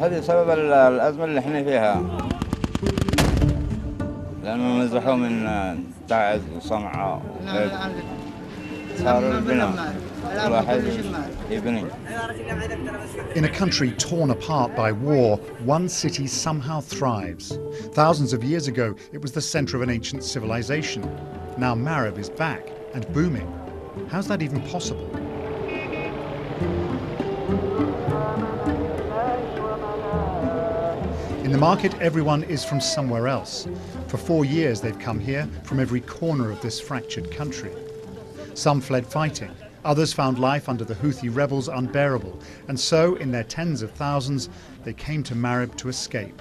هذه سبب الأزمة اللي احنا فيها، لأنه نزحوا من تعز وصنعاء صار البناء الواحد يبني. In a country torn apart by war, one city somehow thrives. Thousands of years ago, it was the center of an ancient civilization. Now Ma'rib is back and booming. How's that even possible? In the market, everyone is from somewhere else. For 4 years, they've come here from every corner of this fractured country. Some fled fighting. Others found life under the Houthi rebels unbearable. And so, in their tens of thousands, they came to Ma'rib to escape.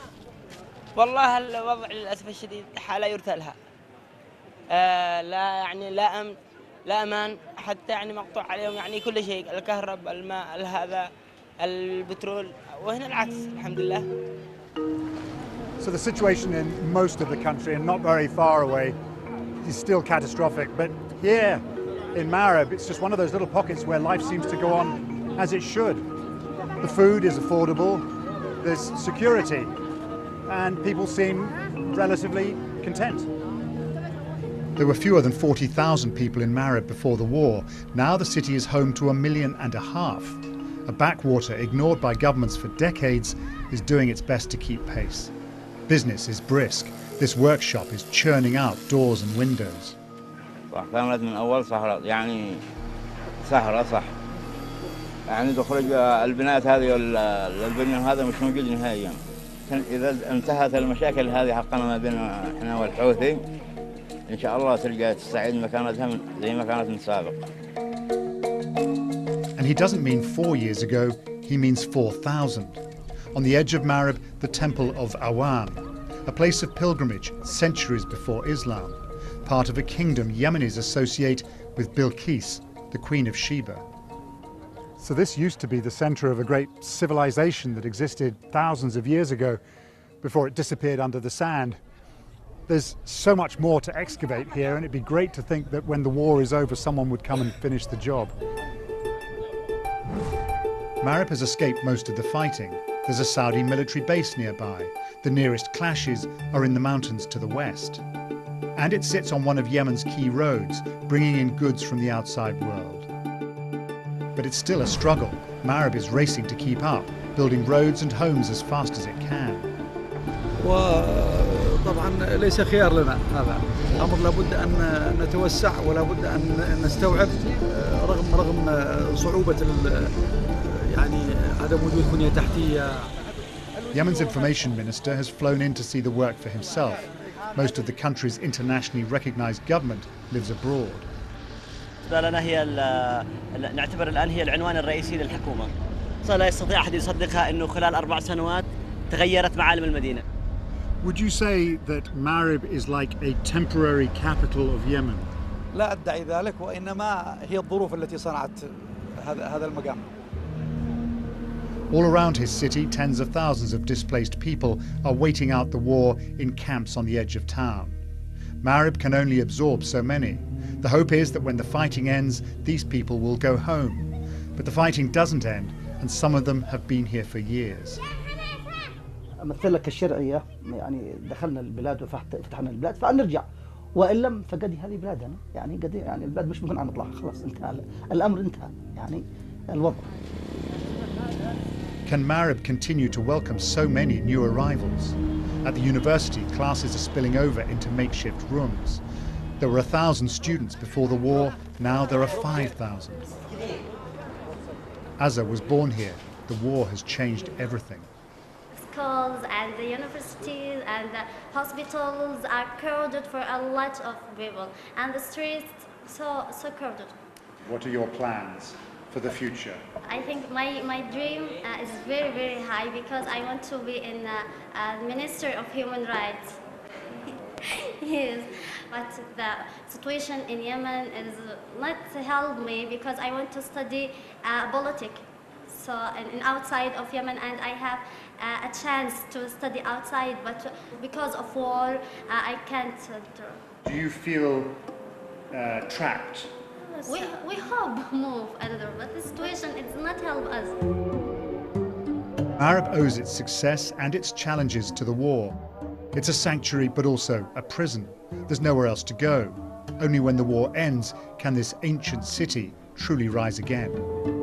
والله الوضع للأسف الشديد حالة يرثى لها. لا يعني لا أمن لا أمان، حتى يعني مقطوع عليهم يعني كل شيء، الكهرب، الماء، هذا البترول، وهنا العكس الحمد لله. So the situation in most of the country and not very far away is still catastrophic, but here in Ma'rib it's just one of those little pockets where life seems to go on as it should. The food is affordable, there's security, and people seem relatively content. There were fewer than 40,000 people in Ma'rib before the war. Now the city is home to 1.5 million. A backwater ignored by governments for decades is doing its best to keep pace. Business is brisk. This workshop is churning out doors and windows. كانت من أول صحراء يعني صحراء صح، يعني تخرج البنايات هذه البنية هذا مش موجود نهائيا. إذا انتهت المشاكل هذه حقنا ما بين إحنا والحوثي إن شاء الله ترجع تستعيد مكانتها زي ما كانت من سابق. And he doesn't mean 4 years ago, he means 4,000. On the edge of Ma'rib, the temple of Awam, a place of pilgrimage centuries before Islam, part of a kingdom Yemenis associate with Bilqis, the Queen of Sheba. So this used to be the center of a great civilization that existed thousands of years ago before it disappeared under the sand. There's so much more to excavate here, and it'd be great to think that when the war is over, someone would come and finish the job. Ma'rib has escaped most of the fighting. There's a Saudi military base nearby. The nearest clashes are in the mountains to the west. And it sits on one of Yemen's key roads, bringing in goods from the outside world. But it's still a struggle. Ma'rib is racing to keep up, building roads and homes as fast as it can. وطبعا ليس خيار لنا هذا الأمر، لابد أن نتوسع ولابد أن نستوعب رغم صعوبة يعني عدم وجود بنية تحتية. Yemen's information minister has flown in to see the work for himself. Most of the country's internationally recognized government lives abroad. لنا هي نعتبر الآن هي العنوان الرئيسي للحكومة. لا يستطيع أحد يصدقها إنه خلال 4 سنوات تغيرت معالم المدينة. Would you say that Ma'rib is like a temporary capital of Yemen? لا أدعي ذلك، وإنما هي الظروف التي صنعت هذا المقام. All around his city, tens of thousands of displaced people are waiting out the war in camps on the edge of town. Ma'rib can only absorb so many. The hope is that when the fighting ends, these people will go home. But the fighting doesn't end, and some of them have been here for years. مثل لك الشرعية، يعني دخلنا البلاد وفتحنا البلاد فنرجع، وإن لم فقد هذه بلادنا، يعني قد يعني البلاد مش ممكن عن إطلاقها، خلاص انتهى الأمر، انتهى يعني الوضع. Can Ma'rib continue to welcome so many new arrivals? At the university, classes are spilling over into makeshift rooms. There were 1,000 students before the war, now there are 5,000. Azza was born here. The war has changed everything. Schools and the universities and the hospitals are crowded for a lot of people, and the streets so crowded. What are your plans for the future? I think my dream is very, very high because I want to be in Minister of Human Rights. Yes, but the situation in Yemen is not to help me because I want to study politics. So in outside of Yemen, and I have a chance to study outside, but because of war, I can't. Do you feel trapped? We hope move another, but the situation it's not help us. Ma'arib owes its success and its challenges to the war. It's a sanctuary but also a prison. There's nowhere else to go. Only when the war ends can this ancient city truly rise again.